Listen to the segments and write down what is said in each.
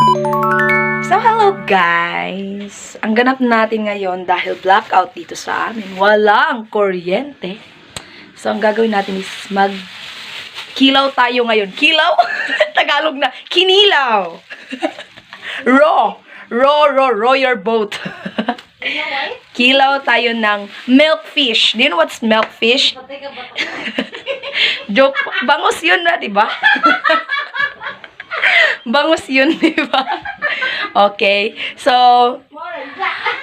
So, hello guys! Ang ganap natin ngayon dahil blackout dito sa amin. Walang kuryente. So, ang gagawin natin is mag-kilaw tayo ngayon. Kilaw? Tagalog na. Kinilaw! Row your boat. Kilaw tayo ng milkfish. Do you know what's milkfish? Joke. Bangus yun na, diba? Bangus yun, diba? Okay. So,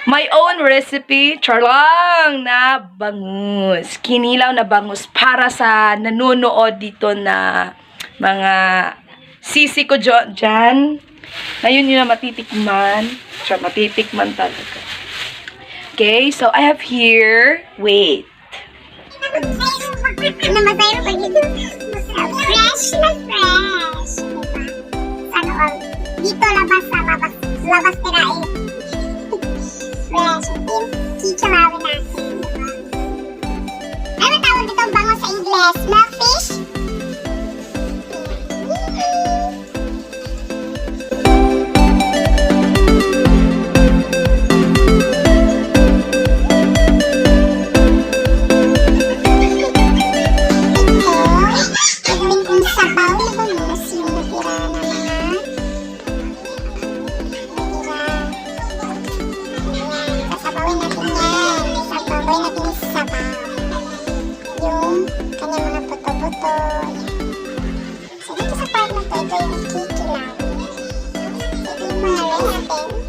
my own recipe, charlang na bangus. Kinilaw na bangus para sa nanonood dito na mga sisi ko dyan. Ngayon yun na matitikman. Matitikman talaga. Okay, so I have here, wait. Fresh na fresh. Ano all, dito labas tirain. Fresh. Kikilawin natin. Ano tawag dito bango sa Ingles? Milkfish? Yung kanyang mga buto-buto. So, dito sa part na to, ito yung kikilaw. Ito yung mga natin.